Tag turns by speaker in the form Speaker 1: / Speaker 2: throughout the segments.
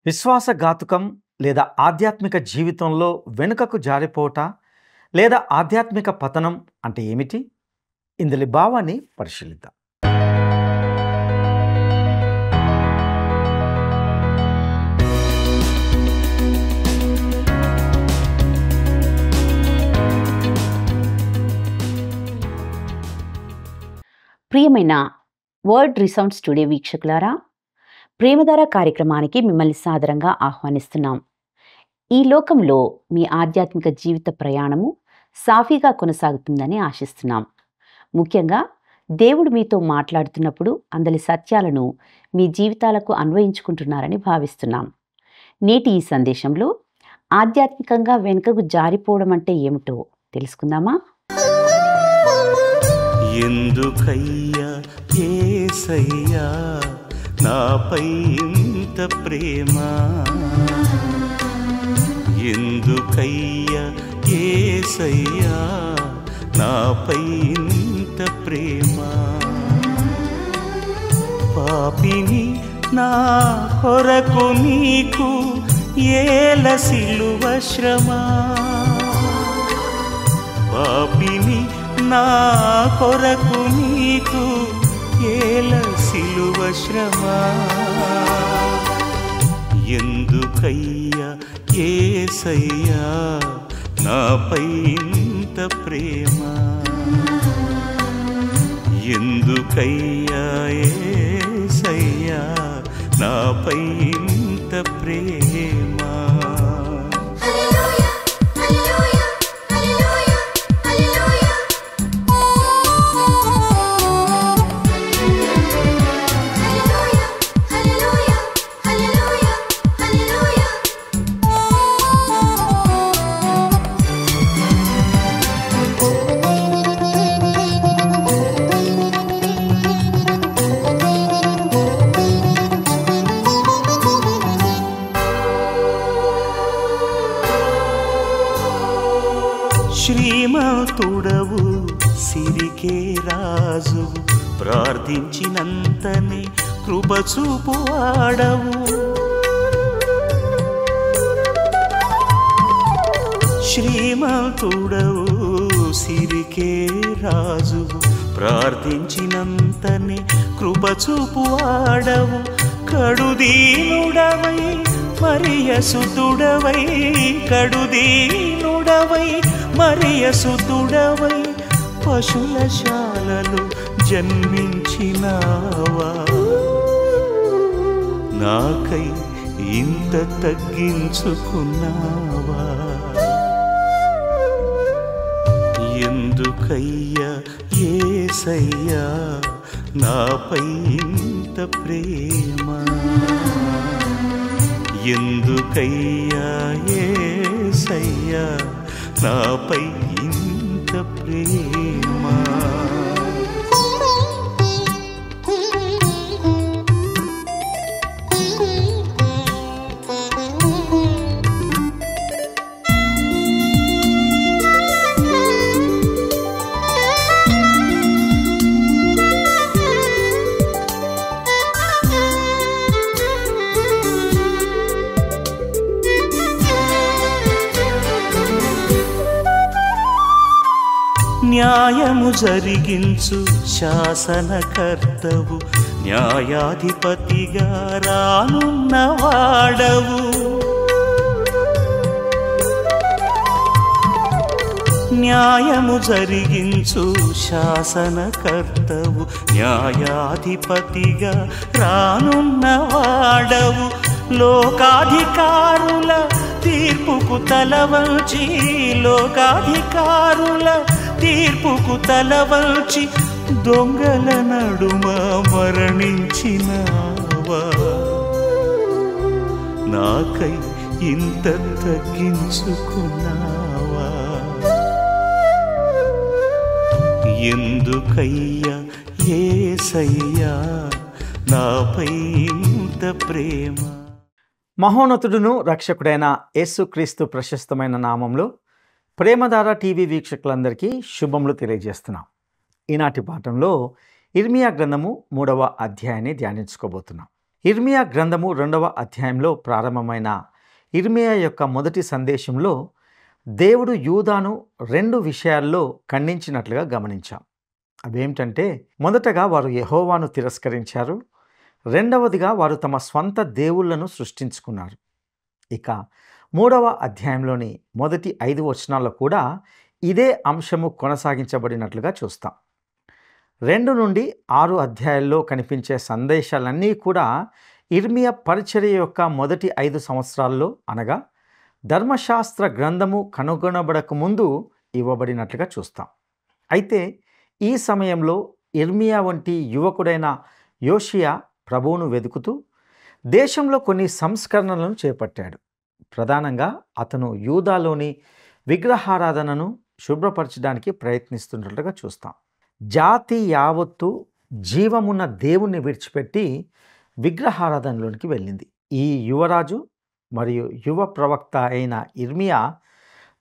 Speaker 1: విశ్వాసఘాతుకం లేదా ఆధ్యాత్మిక జీవితంలో వెనుకకు జారిపోవట లేదా ఆధ్యాత్మిక పతనం అంటే ఏమిటి? ఇందులో భావాన్ని పరిశీలిద్దాం.
Speaker 2: ప్రియమైన వర్డ్ రిసౌండ్ స్టూడియో వీక్షకులారా, ప్రేమధార కార్యక్రమానికి మిమ్మల్ని సాదరంగా ఆహ్వానిస్తున్నాం. ఈ లోకంలో మీ ఆధ్యాత్మిక జీవిత ప్రయాణము సాఫీగా కొనసాగుతుందని ఆశిస్తున్నాం. ముఖ్యంగా దేవుడు మీతో మాట్లాడుతున్నప్పుడు అందలి సత్యాలను మీ జీవితాలకు అన్వయించుకుంటున్నారని భావిస్తున్నాం. నేటి ఈ సందేశంలో ఆధ్యాత్మికంగా వెనుకకు జారిపోవడం అంటే ఏమిటో తెలుసుకుందామా?
Speaker 3: ఎందుకయ్యా యేసయ్యా నాపై ఇంత ప్రేమ, ఎందుకయ్యా యేసయ్యా నాపై ఇంత ప్రేమ, పాపిని నా కొరకు నీకు ఏల సిలువ శ్రమ, పాపిని నా కొరకు నీకు ఏల సిలువ శ్రమ, ఎందుకయ్యా యేసయ్యా నాపై ఇంత ప్రేమ, ఎందుకయ్యా యేసయ్యా నాపై ఇంత ప్రేమ. శ్రీమంతుడవు సిరికే రాజువు, ప్రార్థించినంతనే కృప చూపువాడవు, శ్రీమంతుడవు సిరికే రాజువు, ప్రార్థించినంతనే కృప చూపువాడవు, కడుదీనుడవై మరియ సుతుడవై, కడుదీనుడవై మరియ సుతుడవై, పశులశాలలో జన్మించినావా, నాకై ఇంత తగ్గించుకున్నావా, ఎందుకయ్యా యేసయ్యా నాపై ఇంత ప్రేమ, ఎందుకయ్యా యేసయ్యా నాపై ఇంత ప్రేమ. న్యాయము జరిగించు శాసనకర్తవు, న్యాయాధిపతిగా రానున్నవాడవు, న్యాయము జరిగించు శాసనకర్తవు, న్యాయాధిపతిగా రానున్నవాడవు, లోకాధికారుల తీర్పుకు తలవంచి, లోకాధికారుల తీర్పుకు తలవంచి, దొంగల నడుమ మరణించినావా, నాకై ఇంత తగ్గించుకున్నావా, ఎందుకయ్యా యేసయ్యా నాపై ఇంత ప్రేమ.
Speaker 1: మహోన్నతుడును రక్షకుడైన యేసుక్రీస్తు ప్రశస్తమైన నామంలో ప్రేమధార టీవీ వీక్షకులందరికీ శుభములు తెలియజేస్తున్నాం. ఈనాటి పాఠంలో ఇర్మియా గ్రంథము 3వ అధ్యాయాన్ని ధ్యానించుకోబోతున్నాం. ఇర్మియా గ్రంథము 2వ అధ్యాయంలో ప్రారంభమైన ఇర్మియా యొక్క మొదటి సందేశంలో దేవుడు యూదాను 2 విషయాల్లో ఖండించినట్లుగా గమనించాం. అవేమిటంటే, మొదటగా వారు యెహోవాను తిరస్కరించారు, రెండవదిగా వారు తమ స్వంత దేవుళ్లను సృష్టించుకున్నారు. ఇక 3వ అధ్యాయంలోని మొదటి 5 వచనాల్లో కూడా ఇదే అంశము కొనసాగించబడినట్లుగా చూస్తాం. 2 నుండి 6 అధ్యాయాల్లో కనిపించే సందేశాలన్నీ కూడా ఇర్మియా పరిచర్య యొక్క మొదటి 5 సంవత్సరాల్లో, అనగా ధర్మశాస్త్ర గ్రంథము కనుగొనబడక ముందు ఇవ్వబడినట్లుగా చూస్తాం. అయితే ఈ సమయంలో ఇర్మియా వంటి యువకుడైన యోషియా ప్రభువును వెతుకుతూ దేశంలో కొన్ని సంస్కరణలను చేపట్టాడు. ప్రధానంగా అతను యూదాలోని విగ్రహారాధనను శుభ్రపరచడానికి ప్రయత్నిస్తున్నట్లుగా చూస్తాం. జాతి యావత్తు జీవమున్న దేవుణ్ణి విడిచిపెట్టి విగ్రహారాధనలోనికి వెళ్ళింది. ఈ యువరాజు మరియు యువ ప్రవక్త అయిన ఇర్మియా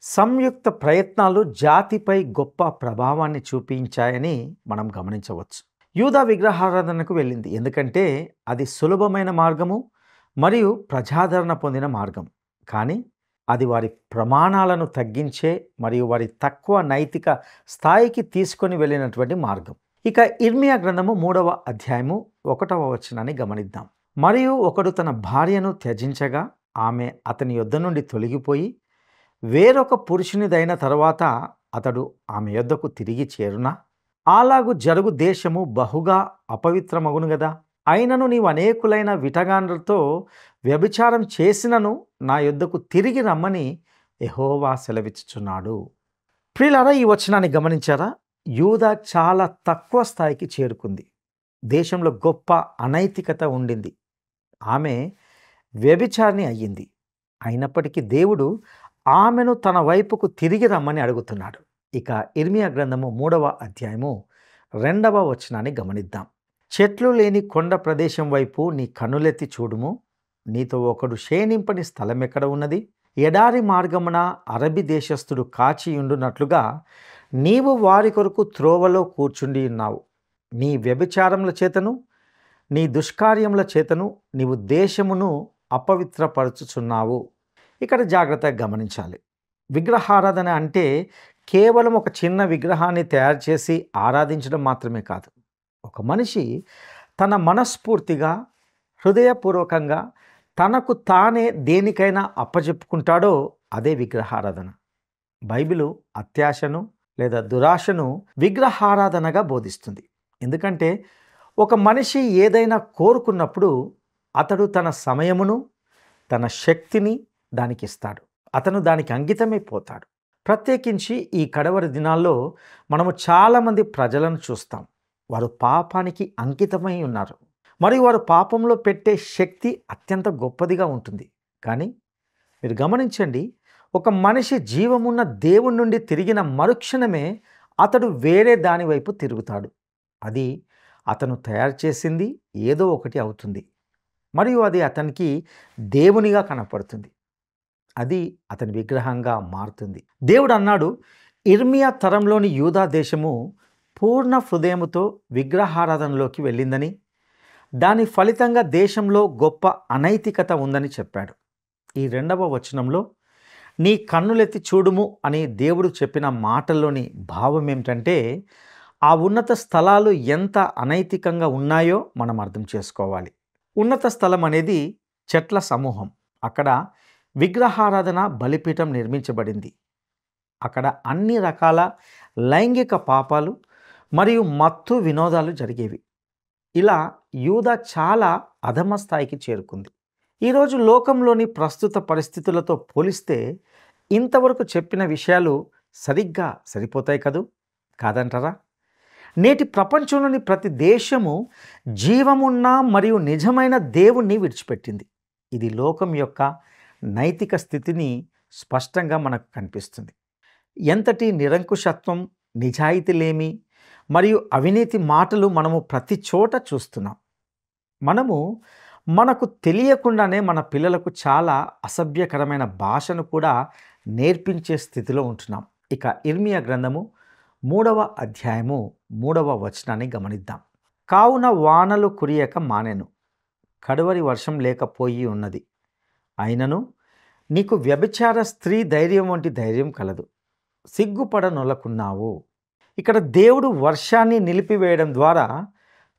Speaker 1: సంయుక్త ప్రయత్నాలు జాతిపై గొప్ప ప్రభావాన్ని చూపించాయని మనం గమనించవచ్చు. యూదా విగ్రహారాధనకు వెళ్ళింది ఎందుకంటే అది సులభమైన మార్గము మరియు ప్రజాదరణ పొందిన మార్గం. కానీ అది వారి ప్రమాణాలను తగ్గించే మరియు వారి తక్కువ నైతిక స్థాయికి తీసుకొని వెళ్ళినటువంటి మార్గం. ఇక ఇర్మియా గ్రంథము 3వ అధ్యాయము 1వ వచనాన్ని గమనిద్దాం. మరియు ఒకడు తన భార్యను త్యజించగా ఆమె అతని యొద్ద నుండి తొలగిపోయి వేరొక పురుషునిదైన తర్వాత అతడు ఆమె యొద్దకు తిరిగి చేరునా? అలాగు జరుగు దేశము బహుగా అపవిత్రమగును గదా. అయినను నీవు అనేకులైన విటగాండ్రతో వ్యభిచారం చేసినను నా యొద్దకు తిరిగి రమ్మని యెహోవా సెలవిచ్చుచున్నాడు. ప్రియులారా, ఈ వచనాన్ని గమనించారా? యూదా చాలా తక్కువ స్థాయికి చేరుకుంది. దేశంలో గొప్ప అనైతికత ఉండింది. ఆమె వ్యభిచారిణి అయ్యింది. అయినప్పటికీ దేవుడు ఆమెను తన వైపుకు తిరిగి రమ్మని అడుగుతున్నాడు. ఇక ఇర్మియా గ్రంథము 3వ అధ్యాయము 2వ వచనాన్ని గమనిద్దాం. చెట్లు లేని కొండ ప్రదేశం వైపు నీ కన్నులెత్తి చూడుము. నీతో ఒకడు శయనింపని స్థలం ఎక్కడ ఉన్నది? ఎడారి మార్గమున అరబి దేశస్థుడు కాచియుండునట్లుగా నీవు వారి కొరకు త్రోవలో కూర్చుండి ఉన్నావు. నీ వ్యభిచారముల చేతను నీ దుష్కార్యముల చేతను నీవు దేశమును అపవిత్రపరచుచున్నావు. ఇక్కడ జాగ్రత్తగా గమనించాలి. విగ్రహారాధన అంటే కేవలం ఒక చిన్న విగ్రహాన్ని తయారు చేసి ఆరాధించడం మాత్రమే కాదు. ఒక మనిషి తన మనస్ఫూర్తిగా హృదయపూర్వకంగా తనకు తానే దేనికైనా అప్పజెప్పుకుంటాడో అదే విగ్రహారాధన. బైబిలు అత్యాశను లేదా దురాశను విగ్రహారాధనగా బోధిస్తుంది. ఎందుకంటే ఒక మనిషి ఏదైనా కోరుకున్నప్పుడు అతడు తన సమయమును తన శక్తిని దానికి ఇస్తాడు. అతను దానికి అంకితమైపోతాడు. ప్రత్యేకించి ఈ కడవరి దినాల్లో మనము చాలామంది ప్రజలను చూస్తాం. వారు పాపానికి అంకితమై ఉన్నారు మరియు వారు పాపంలో పెట్టే శక్తి అత్యంత గొప్పదిగా ఉంటుంది. కానీ మీరు గమనించండి, ఒక మనిషి జీవమున్న దేవుని నుండి తిరిగిన మరుక్షణమే అతడు వేరే దాని వైపు తిరుగుతాడు. అది అతను తయారు చేసింది ఏదో ఒకటి అవుతుంది మరియు అది అతనికి దేవునిగా కనపడుతుంది. అది అతని విగ్రహంగా మారుతుంది. దేవుడు అన్నాడు, ఇర్మియా తరంలోని యూదా దేశము పూర్ణ హృదయముతో విగ్రహారాధనలోకి వెళ్ళిందని, దాని ఫలితంగా దేశంలో గొప్ప అనైతికత ఉందని చెప్పాడు. ఈ 2వ వచనంలో నీ కన్నులెత్తి చూడుము అని దేవుడు చెప్పిన మాటల్లోని భావం ఏమిటంటే, ఆ ఉన్నత స్థలాలు ఎంత అనైతికంగా ఉన్నాయో మనం అర్థం చేసుకోవాలి. ఉన్నత స్థలం అనేది చెట్ల సమూహం. అక్కడ విగ్రహారాధన బలిపీఠం నిర్మించబడింది. అక్కడ అన్ని రకాల లైంగిక పాపాలు మరియు మత్తు వినోదాలు జరిగేవి. ఇలా యూదా చాలా అధమ స్థాయికి చేరుకుంది. ఈరోజు లోకంలోని ప్రస్తుత పరిస్థితులతో పోలిస్తే ఇంతవరకు చెప్పిన విషయాలు సరిగ్గా సరిపోతాయి కదూ? కాదంటారా? నేటి ప్రపంచంలోని ప్రతి దేశము జీవమున్న మరియు నిజమైన దేవుణ్ణి విడిచిపెట్టింది. ఇది లోకం యొక్క నైతిక స్థితిని స్పష్టంగా మనకు కనిపిస్తుంది. ఎంతటి నిరంకుశత్వం, నిజాయితీలేమి మరియు అవినీతి మాటలు మనము ప్రతి చోట చూస్తున్నాం. మనకు తెలియకుండానే మన పిల్లలకు చాలా అసభ్యకరమైన భాషను కూడా నేర్పించే స్థితిలో ఉంటున్నాం. ఇక ఇర్మియా గ్రంథము 3వ అధ్యాయము 3వ వచనాన్ని గమనిద్దాం. కావున వానలు కురియక మానెను, కడవరి వర్షం లేకపోయి ఉన్నది. అయినను నీకు వ్యభిచార స్త్రీ ధైర్యం వంటి ధైర్యం కలదు, సిగ్గుపడనొలకున్నావు. ఇక్కడ దేవుడు వర్షాన్ని నిలిపివేయడం ద్వారా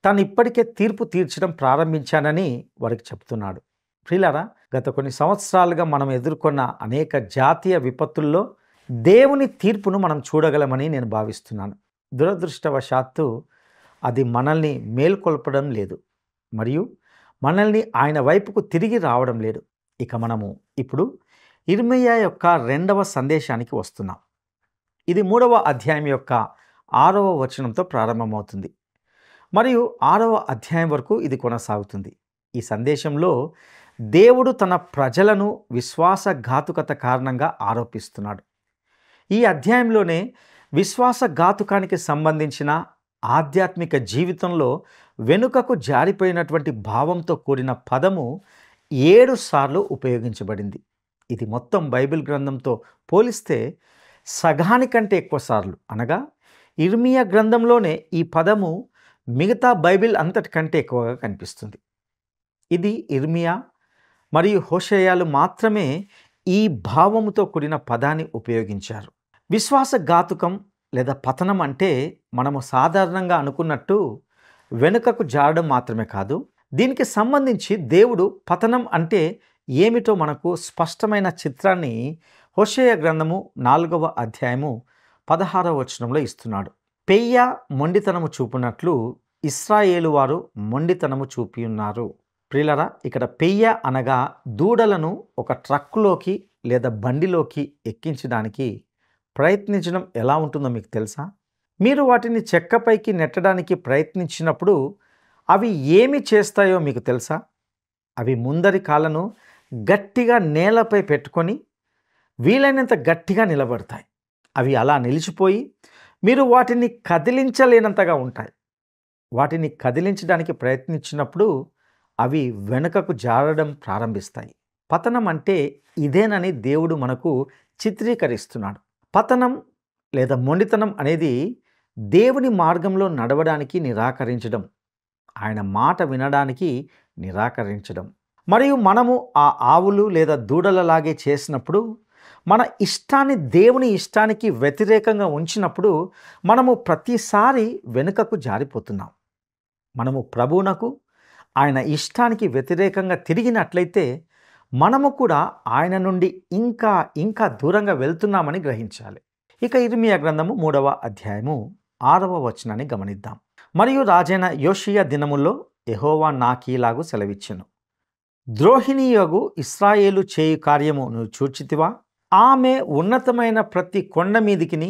Speaker 1: తాను ఇప్పటికే తీర్పు తీర్చడం ప్రారంభించానని వారికి చెప్తున్నాడు. ప్రియులారా, గత కొన్ని సంవత్సరాలుగా మనం ఎదుర్కొన్న అనేక జాతీయ విపత్తుల్లో దేవుని తీర్పును మనం చూడగలమని నేను భావిస్తున్నాను. దురదృష్టవశాత్తు అది మనల్ని మేల్కొల్పడం లేదు మరియు మనల్ని ఆయన వైపుకు తిరిగి రావడం లేదు. ఇక మనము ఇప్పుడు ఇర్మీయా యొక్క 2వ సందేశానికి వస్తున్నాం. ఇది 3వ అధ్యాయం యొక్క 6వ వచనంతో ప్రారంభమవుతుంది మరియు 6వ అధ్యాయం వరకు ఇది కొనసాగుతుంది. ఈ సందేశంలో దేవుడు తన ప్రజలను విశ్వాసఘాతుకత కారణంగా ఆరోపిస్తున్నాడు. ఈ అధ్యాయంలోనే విశ్వాసఘాతుకానికి సంబంధించిన ఆధ్యాత్మిక జీవితంలో వెనుకకు జారిపోయినటువంటి భావంతో కూడిన పదము 7 సార్లు ఉపయోగించబడింది. ఇది మొత్తం బైబిల్ గ్రంథంతో పోలిస్తే సగానికంటే ఎక్కువ సార్లు, అనగా ఇర్మీయా గ్రంథంలోనే ఈ పదము మిగతా బైబిల్ అంతటికంటే ఎక్కువగా కనిపిస్తుంది. ఇది ఇర్మీయా మరియు హోషేయాలు మాత్రమే ఈ భావముతో కూడిన పదాన్ని ఉపయోగించారు. విశ్వాసఘాతుకం లేదా పతనం అంటే మనము సాధారణంగా అనుకున్నట్టు వెనుకకు జారడం మాత్రమే కాదు. దీనికి సంబంధించి దేవుడు పతనం అంటే ఏమిటో మనకు స్పష్టమైన చిత్రాన్ని హోషేయ గ్రంథము 4వ అధ్యాయము 16వ వచనంలో ఇస్తున్నాడు. పెయ్య మొండితనము చూపునట్లు ఇశ్రాయేలు వారు మొండితనము చూపి ఉన్నారు. ప్రియులరా, ఇక్కడ పెయ్య అనగా దూడలను ఒక ట్రక్కులోకి లేదా బండిలోకి ఎక్కించడానికి ప్రయత్నించడం ఎలా ఉంటుందో మీకు తెలుసా? మీరు వాటిని చెక్కపైకి నెట్టడానికి ప్రయత్నించినప్పుడు అవి ఏమి చేస్తాయో మీకు తెలుసా? అవి ముందరి కాళ్ళను గట్టిగా నేలపై పెట్టుకొని వీలైనంత గట్టిగా నిలబడతాయి. అవి అలా నిలిచిపోయి మీరు వాటిని కదిలించలేనంతగా ఉంటాయి. వాటిని కదిలించడానికి ప్రయత్నించినప్పుడు అవి వెనుకకు జారడం ప్రారంభిస్తాయి. పతనం అంటే ఇదేనని దేవుడు మనకు చిత్రీకరిస్తున్నాడు. పతనం లేదా మొండితనం అనేది దేవుని మార్గంలో నడవడానికి నిరాకరించడం, ఆయన మాట వినడానికి నిరాకరించడం. మరియు మనము ఆ ఆవులు లేదా దూడలలాగే చేసినప్పుడు, మన ఇష్టాన్ని దేవుని ఇష్టానికి వ్యతిరేకంగా ఉంచినప్పుడు మనము ప్రతిసారి వెనుకకు జారిపోతున్నాం. మనము ప్రభువునకు ఆయన ఇష్టానికి వ్యతిరేకంగా తిరిగినట్లయితే మనము కూడా ఆయన నుండి ఇంకా ఇంకా దూరంగా వెళ్తున్నామని గ్రహించాలి. ఇక ఇర్మీయా గ్రంథము 3వ అధ్యాయము 6వ వచనాన్ని గమనిద్దాం. మరియు రాజైన యోషియా దినముల్లో యెహోవా నాకీలాగు సెలవిచ్చెను, ద్రోహిణీయగు ఇశ్రాయేలు చేయు కార్యము నువ్వు చూచితివా? ఆమె ఉన్నతమైన ప్రతి కొండ మీదికిని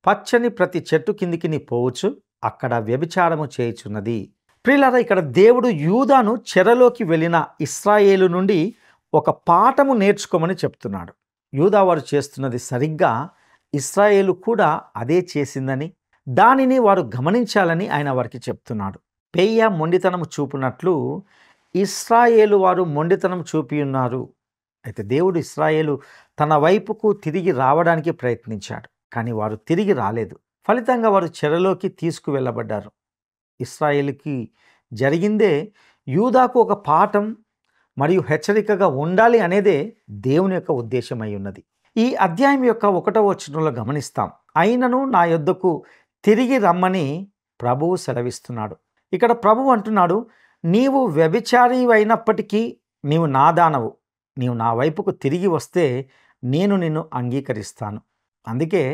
Speaker 1: పచ్చని ప్రతి చెట్టు కిందికిని పోవచ్చు, అక్కడ వ్యభిచారము చేయుచున్నది. ప్రియులారా, ఇక్కడ దేవుడు యూదాను చెరలోకి వెళ్ళిన ఇశ్రాయేలు నుండి ఒక పాఠము నేర్చుకోమని చెప్తున్నాడు. యూదా వారు చేస్తున్నది సరిగ్గా ఇశ్రాయేలు కూడా అదే చేసిందని, దానిని వారు గమనించాలని ఆయన వారికి చెప్తున్నాడు. పెయ్య మొండితనము చూపునట్లు ఇశ్రాయేలు వారు మొండితనం చూపి ఉన్నారు. అయితే దేవుడు ఇశ్రాయేలు తన వైపుకు తిరిగి రావడానికి ప్రయత్నించాడు, కానీ వారు తిరిగి రాలేదు. ఫలితంగా వారు చెరలోకి తీసుకువెళ్ళబడ్డారు. ఇశ్రాయేలుకి జరిగిందే యూదాకు ఒక పాఠం మరియు హెచ్చరికగా ఉండాలి అనేదే దేవుని యొక్క ఉద్దేశమై ఉన్నది. ఈ అధ్యాయం యొక్క 1వ వచనంలో గమనిస్తాం, అయినను నా యొద్దకు తిరిగి రమ్మని ప్రభువు సెలవిస్తున్నాడు. ఇక్కడ ప్రభువు అంటున్నాడు, నీవు వ్యభిచారి అయినప్పటికీ నీవు నా దానవు, నీవు నా వైపుకు తిరిగి వస్తే నేను నిన్ను అంగీకరిస్తాను. అందుకే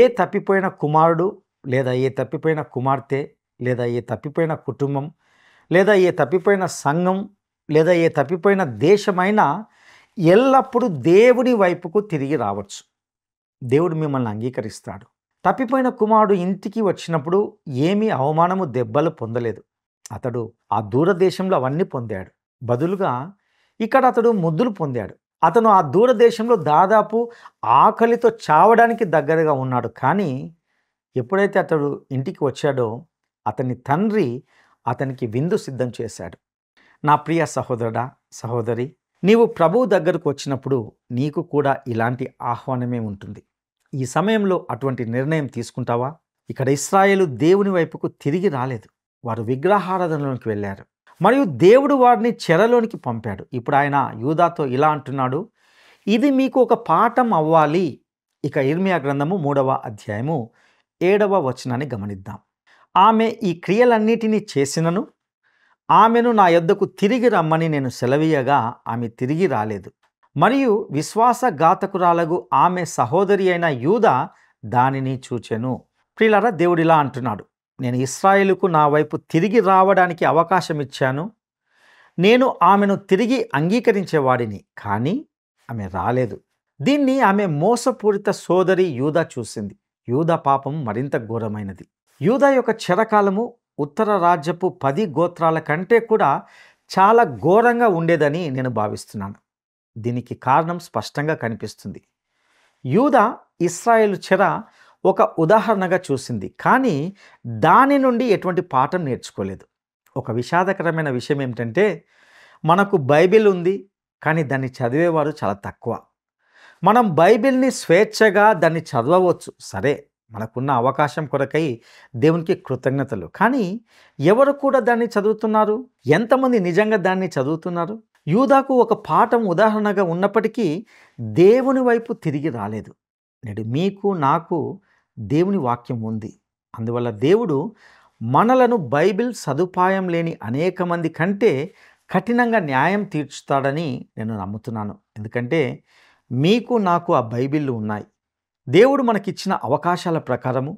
Speaker 1: ఏ తప్పిపోయిన కుమారుడు లేదా ఏ తప్పిపోయిన కుమార్తె లేదా ఏ తప్పిపోయిన కుటుంబం లేదా ఏ తప్పిపోయిన సంఘం లేదా ఏ తప్పిపోయిన దేశమైనా ఎల్లప్పుడూ దేవుని వైపుకు తిరిగి రావచ్చు. దేవుడు మిమ్మల్ని అంగీకరిస్తాడు. తప్పిపోయిన కుమారుడు ఇంటికి వచ్చినప్పుడు ఏమీ అవమానము దెబ్బలు పొందలేదు. అతడు ఆ దూరదేశంలో అవన్నీ పొందాడు. బదులుగా ఇక్కడ అతడు ముద్దులు పొందాడు. అతను ఆ దూరదేశంలో దాదాపు ఆకలితో చావడానికి దగ్గరగా ఉన్నాడు. కానీ ఎప్పుడైతే అతడు ఇంటికి వచ్చాడో అతని తండ్రి అతనికి విందు సిద్ధం చేశాడు. నా ప్రియ సహోదరుడా, సహోదరి, నీవు ప్రభువు దగ్గరకు వచ్చినప్పుడు నీకు కూడా ఇలాంటి ఆహ్వానమే ఉంటుంది. ఈ సమయంలో అటువంటి నిర్ణయం తీసుకుంటావా? ఇక్కడ ఇశ్రాయేలు దేవుని వైపుకు తిరిగి రాలేదు. వారు విగ్రహారాధనలోకి వెళ్ళారు. మరియు దేవుడు వారిని చెరలోనికి పంపాడు. ఇప్పుడు ఆయన యూదాతో ఇలా అంటున్నాడు, ఇది మీకు ఒక పాఠం అవ్వాలి. ఇక ఇర్మియా గ్రంథము 3వ అధ్యాయము 7వ వచనాన్ని గమనిద్దాం. ఆమె ఈ క్రియలన్నిటినీ చేసినను ఆమెను నా యొద్దకు తిరిగి రమ్మని నేను సెలవీయగా ఆమె తిరిగి రాలేదు. మరియు విశ్వాసఘాతకురాలగు ఆమె సహోదరి అయిన యూదా దానిని చూచెను. ప్రియులారా, దేవుడు ఇలా అంటున్నాడు, నేను ఇశ్రాయేలుకు నా వైపు తిరిగి రావడానికి అవకాశం ఇచ్చాను. నేను ఆమెను తిరిగి అంగీకరించేవాడిని, కానీ ఆమె రాలేదు. దీన్ని ఆమె మోసపూరిత సోదరి యూదా చూసింది. యూదా పాపం మరింత ఘోరమైనది. యూదా యొక్క చెరకాలము ఉత్తర రాజ్యపు 10 గోత్రాల కంటే కూడా చాలా ఘోరంగా ఉండేదని నేను భావిస్తున్నాను. దీనికి కారణం స్పష్టంగా కనిపిస్తుంది. యూదా ఇశ్రాయేలు చెర ఒక ఉదాహరణగా చూసింది, కానీ దాని నుండి ఎటువంటి పాఠం నేర్చుకోలేదు. ఒక విషాదకరమైన విషయం ఏమిటంటే, మనకు బైబిల్ ఉంది, కానీ దాన్ని చదివేవారు చాలా తక్కువ. మనం బైబిల్ని స్వేచ్ఛగా దాన్ని చదవవచ్చు, సరే, మనకున్న అవకాశం కొరకై దేవునికి కృతజ్ఞతలు. కానీ ఎవరు కూడా దాన్ని చదువుతున్నారు? ఎంతమంది నిజంగా దాన్ని చదువుతున్నారు? యూదాకు ఒక పాఠం ఉదాహరణగా ఉన్నప్పటికీ దేవుని వైపు తిరిగి రాలేదు. నేడు మీకు నాకు దేవుని వాక్యం ఉంది. అందువల్ల దేవుడు మనలను బైబిల్ సదుపాయం లేని అనేక మంది కంటే కఠినంగా న్యాయం తీర్చుతాడని నేను నమ్ముతున్నాను. ఎందుకంటే మీకు నాకు ఆ బైబిళ్ళు ఉన్నాయి. దేవుడు మనకిచ్చిన అవకాశాల ప్రకారము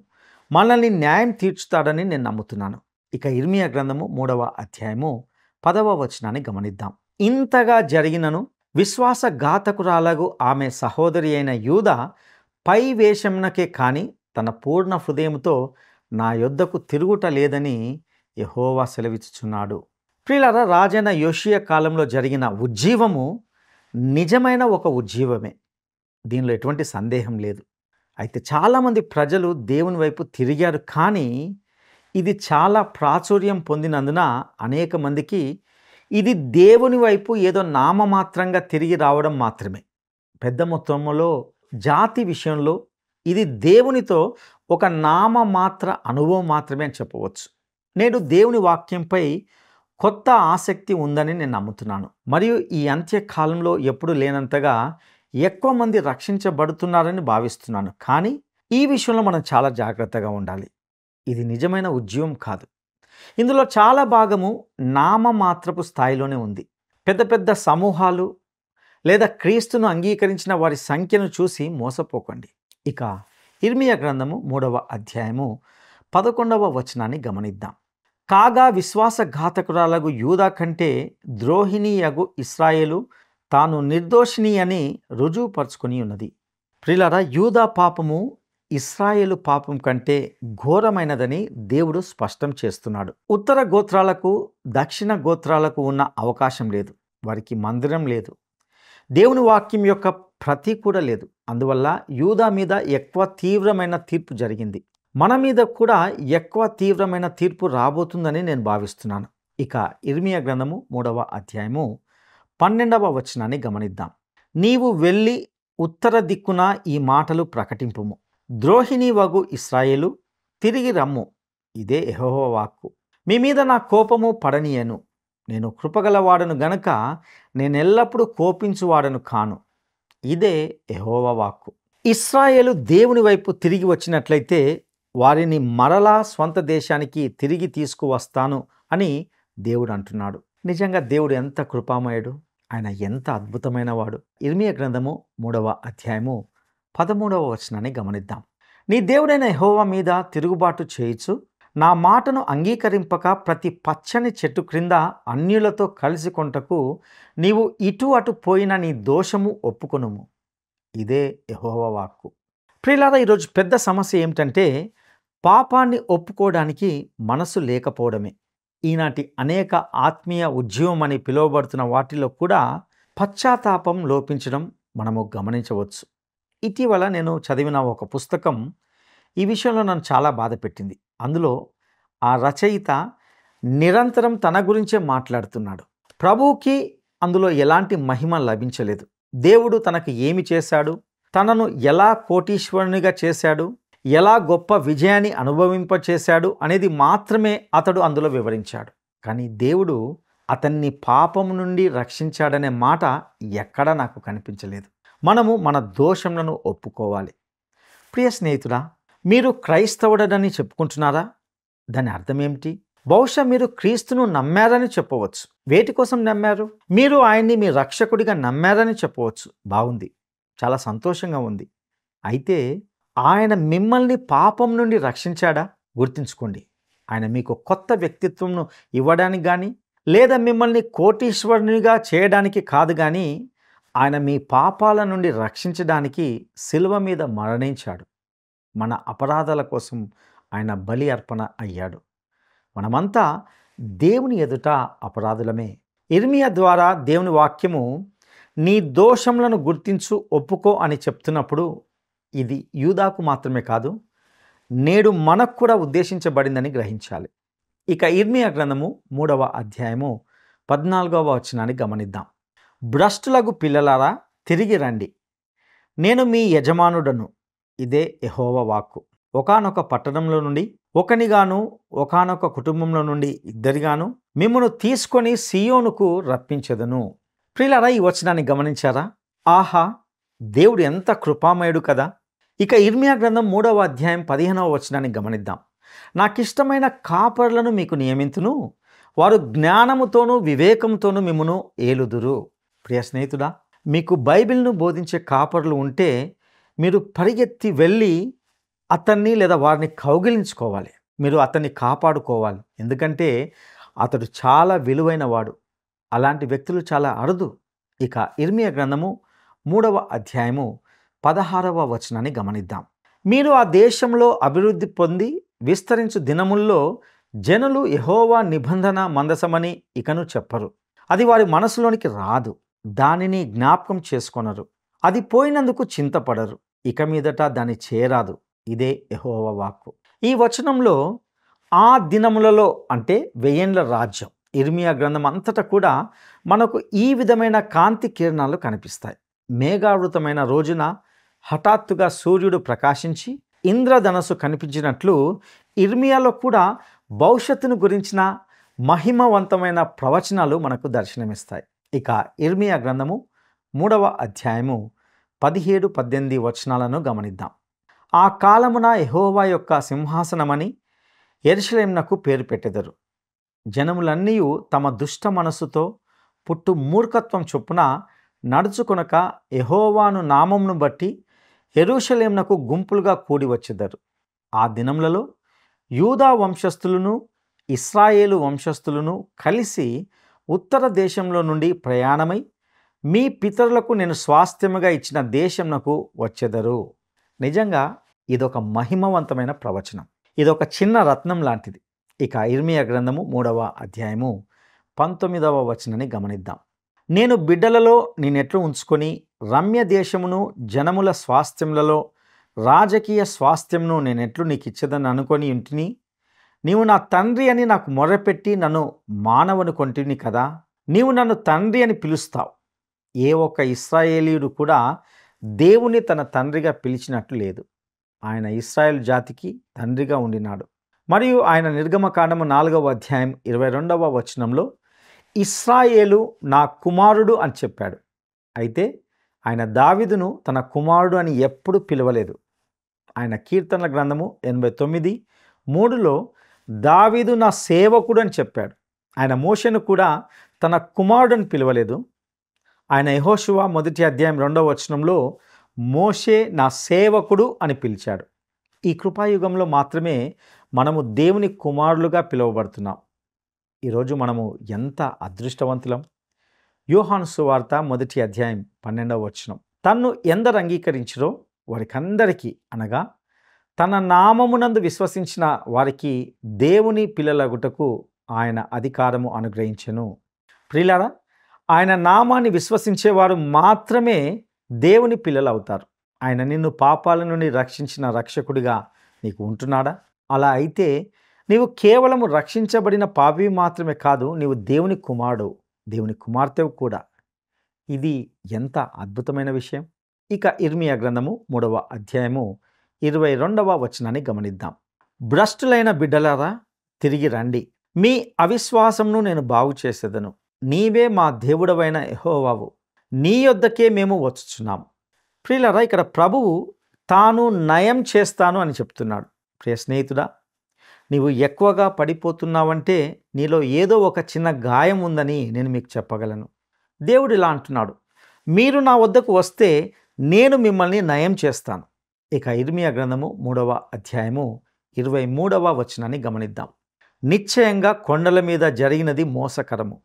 Speaker 1: మనల్ని న్యాయం తీర్చుతాడని నేను నమ్ముతున్నాను. ఇక ఇర్మియా గ్రంథము 3వ అధ్యాయము 10వ వచనాన్ని గమనిద్దాం. ఇంతగా జరిగినను విశ్వాసఘాతకురాలగు ఆమె సహోదరి అయిన యూదా పై వేషమునకే కాని తన పూర్ణ హృదయంతో నా యొద్దకు తిరుగుట లేదని యెహోవా సెలవిచ్చుచున్నాడు. ప్రియులారా, రాజైన యోషియా కాలంలో జరిగిన ఉజ్జీవము నిజమైన ఒక ఉజ్జీవమే, దీనిలో ఎటువంటి సందేహం లేదు. అయితే చాలామంది ప్రజలు దేవుని వైపు తిరిగారు, కానీ ఇది చాలా ప్రాచుర్యం పొందినందున అనేక మందికి ఇది దేవుని వైపు ఏదో నామమాత్రంగా తిరిగి రావడం మాత్రమే. పెద్ద మొత్తంలో జాతి విషయంలో ఇది దేవునితో ఒక నామమాత్ర అనుభవం మాత్రమే అని చెప్పవచ్చు. నేడు దేవుని వాక్యంపై కొత్త ఆసక్తి ఉందని నేను నమ్ముతున్నాను. మరియు ఈ అంత్యకాలంలో ఎప్పుడు లేనంతగా ఎక్కువ మంది రక్షించబడుతున్నారని భావిస్తున్నాను. కానీ ఈ విషయంలో మనం చాలా జాగ్రత్తగా ఉండాలి. ఇది నిజమైన ఉద్యమం కాదు. ఇందులో చాలా భాగము నామమాత్రపు స్థాయిలోనే ఉంది. పెద్ద పెద్ద సమూహాలు లేదా క్రీస్తును అంగీకరించిన వారి సంఖ్యను చూసి మోసపోకండి. ఇక ఇర్మియా గ్రంథము 3వ అధ్యాయము 11వ వచనాన్ని గమనిద్దాం. కాగా విశ్వాసఘాతకురాలగు యూదా కంటే ద్రోహిణీయగు ఇశ్రాయేలు తాను నిర్దోషిని అని రుజువుపరుచుకొని ఉన్నది. ప్రియులారా, యూదా పాపము ఇశ్రాయేలు పాపం కంటే ఘోరమైనదని దేవుడు స్పష్టం చేస్తున్నాడు. ఉత్తర గోత్రాలకు దక్షిణ గోత్రాలకు ఉన్న అవకాశం లేదు. వారికి మందిరం లేదు. దేవుని వాక్యం యొక్క ప్రతి కూడా లేదు. అందువల్ల యూదా మీద ఎక్కువ తీవ్రమైన తీర్పు జరిగింది. మన మీద కూడా ఎక్కువ తీవ్రమైన తీర్పు రాబోతుందని నేను భావిస్తున్నాను. ఇక ఇర్మియా గ్రంథము 3వ అధ్యాయము 12వ వచనాన్ని గమనిద్దాం. నీవు వెళ్ళి ఉత్తర దిక్కున ఈ మాటలు ప్రకటింపుము. ద్రోహిణి వగు ఇశ్రాయేలు తిరిగి రమ్ము. ఇదే యెహోవా వాక్కు. మీ మీద నా కోపము పడనీయను. నేను కృపగలవాడను గనక నేనెల్లప్పుడూ కోపించువాడను కాను. ఇదే యెహోవా వాక్కు. ఇశ్రాయేలు దేవుని వైపు తిరిగి వచ్చినట్లయితే వారిని మరలా స్వంత దేశానికి తిరిగి తీసుకువస్తాను అని దేవుడు అంటున్నాడు. నిజంగా దేవుడు ఎంత కృపామయుడు, ఆయన ఎంత అద్భుతమైన వాడు. ఇర్మియా గ్రంథము 3వ అధ్యాయము 13వ వచనాన్ని గమనిద్దాం. నీ దేవుడైన యెహోవా మీద తిరుగుబాటు చేయుచు నా మాటను అంగీకరింపక ప్రతి పచ్చని చెట్టు క్రింద అన్యులతో కలిసి కొంటకు నీవు ఇటు అటు పోయిన నీ దోషము ఒప్పుకొనుము. ఇదే యెహోవా వాక్కు. ప్రియులారా, ఈరోజు పెద్ద సమస్య ఏమిటంటే పాపాన్ని ఒప్పుకోవడానికి మనసు లేకపోవడమే. ఈనాటి అనేక ఆత్మీయ ఉద్యమం అని పిలువబడుతున్న వాటిలో కూడా పశ్చాత్తాపం లోపించడం మనము గమనించవచ్చు. ఇటీవల నేను చదివిన ఒక పుస్తకం ఈ విషయంలో నన్ను చాలా బాధ పెట్టింది. అందులో ఆ రచయిత నిరంతరం తన గురించే మాట్లాడుతున్నాడు. ప్రభువుకి అందులో ఎలాంటి మహిమ లభించలేదు. దేవుడు తనకు ఏమి చేశాడు, తనను ఎలా కోటీశ్వరునిగా చేశాడు, ఎలా గొప్ప విజయాన్ని అనుభవింపచేశాడు అనేది మాత్రమే అతడు అందులో వివరించాడు. కానీ దేవుడు అతన్ని పాపం నుండి రక్షించాడనే మాట ఎక్కడా నాకు కనిపించలేదు. మనము మన దోషములను ఒప్పుకోవాలి. ప్రియ స్నేహితుడా, మీరు క్రైస్తవుడని చెప్పుకుంటున్నారా? దాని అర్థం ఏమిటి? బహుశా మీరు క్రీస్తును నమ్మారని చెప్పవచ్చు. వేటి కోసం నమ్మారు? మీరు ఆయన్ని మీ రక్షకుడిగా నమ్మారని చెప్పవచ్చు. బాగుంది, చాలా సంతోషంగా ఉంది. అయితే ఆయన మిమ్మల్ని పాపం నుండి రక్షించాడా? గుర్తుంచుకోండి, ఆయన మీకు కొత్త వ్యక్తిత్వంను ఇవ్వడానికి కానీ లేదా మిమ్మల్ని కోటీశ్వరునిగా చేయడానికి కాదు, కానీ ఆయన మీ పాపాల నుండి రక్షించడానికి శిలువ మీద మరణించాడు. మన అపరాధాల కోసం ఆయన బలి అర్పణ అయ్యాడు. మనమంతా దేవుని ఎదుట అపరాధులమే. ఇర్మియా ద్వారా దేవుని వాక్యము నీ దోషములను గుర్తించు, ఒప్పుకో అని చెప్తున్నప్పుడు ఇది యూదాకు మాత్రమే కాదు, నేడు మనకు కూడా ఉద్దేశించబడిందని గ్రహించాలి. ఇక ఇర్మియా గ్రంథము 3వ అధ్యాయము 14వ వచనాన్ని గమనిద్దాం. భ్రష్టులగు పిల్లలారా తిరిగి రండి, నేను మీ యజమానుడను, ఇదే యెహోవా వాక్కు. ఒకానొక పట్టణంలో నుండి ఒకనిగాను ఒకానొక కుటుంబంలో నుండి ఇద్దరిగాను మిమ్మును తీసుకొని సియోనుకు రప్పించెదను. ప్రియులారా, ఈ వచనాన్ని గమనించారా? ఆహా, దేవుడు ఎంత కృపామయుడు కదా. ఇక ఇర్మియా గ్రంథం 3వ అధ్యాయం 15వ వచనాన్ని గమనిద్దాం. నాకిష్టమైన కాపరులను మీకు నియమింతును, వారు జ్ఞానముతోనూ వివేకంతోనూ మిమ్మును ఏలుదురు. ప్రియ స్నేహితుడా, మీకు బైబిల్ను బోధించే కాపరులు ఉంటే మీరు పరిగెత్తి వెళ్ళి అతన్ని లేదా వారిని కౌగిలించుకోవాలి. మీరు అతన్ని కాపాడుకోవాలి. ఎందుకంటే అతడు చాలా విలువైన వాడు. అలాంటి వ్యక్తులు చాలా అరుదు. ఇక ఇర్మియా గ్రంథము 3వ అధ్యాయము 16వ వచనాన్ని గమనిద్దాం. మీరు ఆ దేశంలో అభివృద్ధి పొంది విస్తరించు దినముల్లో జనులు యెహోవా నిబంధన మందసమని ఇకను చెప్పరు. అది వారి మనసులోనికి రాదు, దానిని జ్ఞాపకం చేసుకొనరు. అది పోయినందుకు చింతపడరు, ఇక మీదట దాన్ని చేరాదు. ఇదే యెహోవా వాక్కు. ఈ వచనంలో ఆ దినములలో అంటే 1000 ఏండ్ల రాజ్యం, ఇర్మియా గ్రంథం అంతటా కూడా మనకు ఈ విధమైన కాంతి కిరణాలు కనిపిస్తాయి. మేఘావృతమైన రోజున హఠాత్తుగా సూర్యుడు ప్రకాశించి ఇంద్రధనస్సు కనిపించినట్లు ఇర్మియాలో కూడా భవిష్యత్తును గురించిన మహిమవంతమైన ప్రవచనాలు మనకు దర్శనమిస్తాయి. ఇక ఇర్మియా గ్రంథము 3వ అధ్యాయము 17, 18 వచనాలను గమనిద్దాం. ఆ కాలమున యెహోవా యొక్క సింహాసనమని యెరూషలేమునకు పేరు పెట్టెదరు. జనములన్నీ తమ దుష్ట మనస్సుతో పుట్టు మూర్ఖత్వం చొప్పున నడుచుకొనక యెహోవాను నామమును బట్టి యెరూషలేమునకు గుంపులుగా కూడి వచ్చెదరు. ఆ దినములలో యూదా వంశస్థులను ఇశ్రాయేలు వంశస్థులను కలిసి ఉత్తర దేశంలో నుండి ప్రయాణమై మీ పితరులకు నేను స్వాస్థ్యముగా ఇచ్చిన దేశంనకు వచ్చెదరు. నిజంగా ఇదొక మహిమవంతమైన ప్రవచనం. ఇదొక చిన్న రత్నం లాంటిది. ఇక ఇర్మియా గ్రంథము 3వ అధ్యాయము 19వ వచనాన్ని గమనిద్దాం. నేను బిడ్డలలో నేనెట్లు ఉంచుకొని రమ్య దేశమును జనముల స్వాస్థ్యములలో రాజకీయ స్వాస్థ్యమును నేనెట్లు నీకు ఇచ్చేదని అనుకొని ఇంటిని, నీవు నా తండ్రి అని నాకు మొర్రపెట్టి నన్ను మానవుని కొంటిని కదా. నీవు నన్ను తండ్రి అని పిలుస్తావు. ఏ ఒక్క ఇశ్రాయేలీయుడు కూడా దేవుని తన తండ్రిగా పిలిచినట్లు లేదు. ఆయన ఇశ్రాయేలు జాతికి తండ్రిగా ఉండినాడు. మరియు ఆయన నిర్గమకాండము 4వ అధ్యాయం 22వ వచనంలో ఇశ్రాయేలు నా కుమారుడు అని చెప్పాడు. అయితే ఆయన దావీదును తన కుమారుడు అని ఎప్పుడు పిలవలేదు. ఆయన కీర్తనల గ్రంథము 89:3లో దావీదు నా సేవకుడు అని చెప్పాడు. ఆయన మోషేను కూడా తన కుమారుడు అని పిలవలేదు. ఆయన యెహోషువ 1వ అధ్యాయం 2వ వచనంలో మోషే నా సేవకుడు అని పిలిచాడు. ఈ కృపాయుగంలో మాత్రమే మనము దేవుని కుమారులుగా పిలువబడుతున్నాం. ఈరోజు మనము ఎంత అదృష్టవంతులం. యోహాను సువార్త 1వ అధ్యాయం 12వ వచనం, తన్ను ఎందరు అంగీకరించిరో వారికందరికీ అనగా తన నామమునందు విశ్వసించిన వారికి దేవుని పిల్లలగుటకు ఆయన అధికారము అనుగ్రహించెను. ప్రియులారా, ఆయన నామాన్ని విశ్వసించేవారు మాత్రమే దేవుని పిల్లలు అవుతారు. ఆయన నిన్ను పాపాల నుండి రక్షించిన రక్షకుడిగా నీకు ఉంటున్నాడా? అలా అయితే నీవు కేవలం రక్షించబడిన పాపి మాత్రమే కాదు, నీవు దేవుని కుమారుడు, దేవుని కుమార్తెవు కూడా. ఇది ఎంత అద్భుతమైన విషయం. ఇక ఇర్మియా గ్రంథము 3వ అధ్యాయము 22వ వచనాన్ని గమనిద్దాం. భ్రష్టులైన బిడ్డలారా తిరిగి రండి, మీ అవిశ్వాసమును నేను బాగు చేసేదను, నీవే మా దేవుడవైన యెహోవావు, నీ యొద్దకే మేము వచ్చుచున్నాం. ప్రియులారా, ఇక్కడ ప్రభువు తాను నయం చేస్తాను అని చెప్తున్నాడు. ప్రియ స్నేహితుడా, నీవు ఎక్కువగా పడిపోతున్నావంటే నీలో ఏదో ఒక చిన్న గాయం ఉందని నేను మీకు చెప్పగలను. దేవుడు ఇలా అంటున్నాడు, మీరు నా వద్దకు వస్తే నేను మిమ్మల్ని నయం చేస్తాను. ఇక ఇర్మియా గ్రంథము 3వ అధ్యాయము 23వ వచనాన్ని గమనిద్దాం. నిశ్చయంగా కొండల మీద జరిగినది మోసకరము,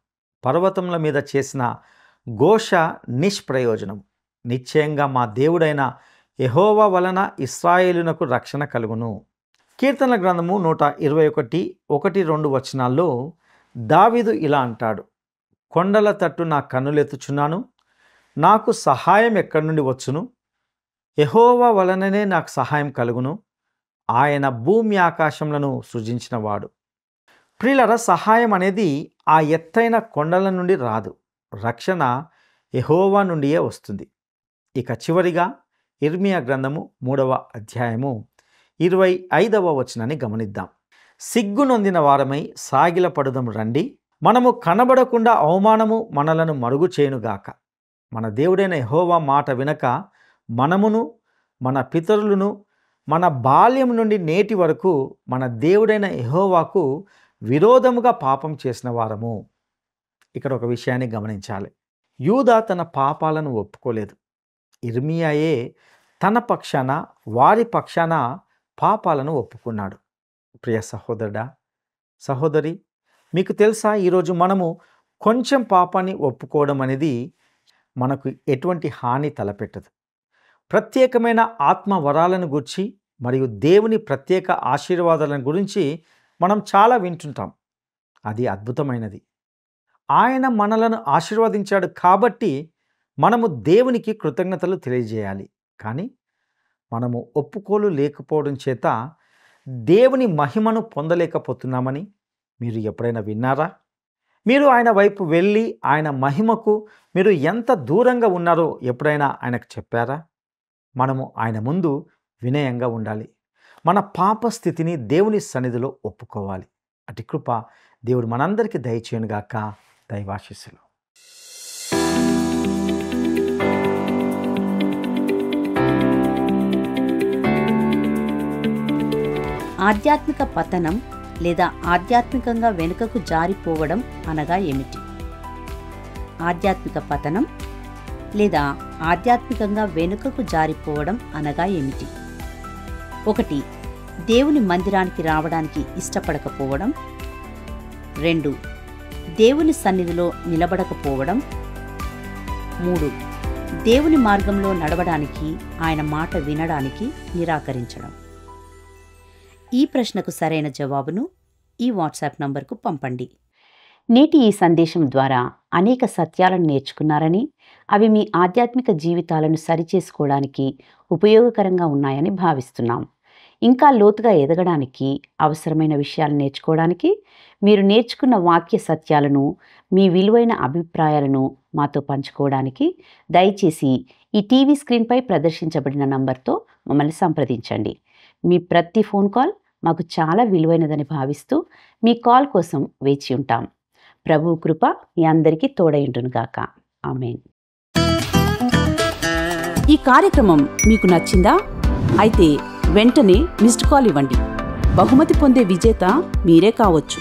Speaker 1: పర్వతముల మీద చేసిన ఘోష నిష్ప్రయోజనం. నిశ్చయంగా మా దేవుడైన యెహోవా వలన ఇశ్రాయేలునకు రక్షణ కలుగును. కీర్తనల గ్రంథము 121, 1-2 వచనాల్లో దావీదు ఇలా అంటాడు, కొండల తట్టు నా కన్నులెత్తుచున్నాను, నాకు సహాయం ఎక్కడి నుండి వచ్చును? యెహోవా వలననే నాకు సహాయం కలుగును, ఆయన భూమి ఆకాశములను సృజించినవాడు. ప్రియులారా, సహాయం అనేది ఆ ఎత్తైన కొండల నుండి రాదు, రక్షణ యెహోవా నుండియే వస్తుంది. ఇక చివరిగా ఇర్మియా గ్రంథము 3వ అధ్యాయము 25వ వచనాన్ని గమనిద్దాం. సిగ్గునొందిన వారమై సాగిలపడుదం రండి, మనము కనబడకుండా అవమానము మనలను మరుగు చేయునుగాక. మన దేవుడైన యెహోవా మాట వినక మనమును మన పితరులను మన బాల్యం నుండి నేటి వరకు మన దేవుడైన యెహోవాకు విరోధముగా పాపం చేసిన వారము. ఇక్కడ ఒక విషయాన్ని గమనించాలి. యూదా తన పాపాలను ఒప్పుకోలేదు. ఇర్మియాయే తన పక్షాన, వారి పక్షాన పాపాలను ఒప్పుకున్నాడు. ప్రియ సహోదరుడా, సహోదరి, మీకు తెలుసా, ఈరోజు మనము కొంచెం పాపాన్ని ఒప్పుకోవడం అనేది మనకు ఎటువంటి హాని తలపెట్టదు. ప్రత్యేకమైన ఆత్మ వరాలను గురించి మరియు దేవుని ప్రత్యేక ఆశీర్వాదాలను గురించి మనం చాలా వింటుంటాం. అది అద్భుతమైనది. ఆయన మనలను ఆశీర్వదించాడు కాబట్టి మనము దేవునికి కృతజ్ఞతలు తెలియజేయాలి. కానీ మనము ఒప్పుకోలు లేకపోవడం చేత దేవుని మహిమను పొందలేకపోతున్నామని మీరు ఎప్పుడైనా విన్నారా? మీరు ఆయన వైపు వెళ్ళి ఆయన మహిమకు మీరు ఎంత దూరంగా ఉన్నారో ఎప్పుడైనా ఆయనకు చెప్పారా? మనము ఆయన ముందు వినయంగా ఉండాలి. మన పాప స్థితిని దేవుని సన్నిధిలో ఒప్పుకోవాలి. అటు కృప దేవుడు మనందరికీ దయచేయునుగాక. దైవాశీస్సులు.
Speaker 2: ఆధ్యాత్మిక పతనం లేదా ఆధ్యాత్మికంగా వెనుకకు జారిపోవడం అనగా ఏమిటి? ఆధ్యాత్మిక పతనం లేదా ఆధ్యాత్మికంగా వెనుకకు జారిపోవడం అనగా ఏమిటి? 1. దేవుని మందిరానికి రావడానికి ఇష్టపడకపోవడం. 2. దేవుని సన్నిధిలో నిలబడకపోవడం. 3. దేవుని మార్గంలో నడవడానికి, ఆయన మాట వినడానికి నిరాకరించడం. ఈ ప్రశ్నకు సరైన జవాబును ఈ వాట్సాప్ నంబర్కు పంపండి. నేటి ఈ సందేశం ద్వారా అనేక సత్యాలను నేర్చుకున్నారని, అవి మీ ఆధ్యాత్మిక జీవితాలను సరిచేసుకోవడానికి ఉపయోగకరంగా ఉన్నాయని భావిస్తున్నాం. ఇంకా లోతుగా ఎదగడానికి, అవసరమైన విషయాలు నేర్చుకోవడానికి, మీరు నేర్చుకున్న వాక్య సత్యాలను, మీ విలువైన అభిప్రాయాలను మాతో పంచుకోవడానికి దయచేసి ఈ టీవీ స్క్రీన్పై ప్రదర్శించబడిన నంబర్తో మమ్మల్ని సంప్రదించండి. మీ ప్రతి ఫోన్ కాల్ మాకు చాలా విలువైనదని భావిస్తూ మీ కాల్ కోసం వేచి ఉంటాం. ప్రభువు కృప మీ అందరికీ తోడైండునుగాక. ఆమేన్. ఈ కార్యక్రమం మీకు నచ్చిందా? అయితే వెంటనే మిస్డ్ కాల్ ఇవ్వండి. బహుమతి పొందే విజేత మీరే కావచ్చు.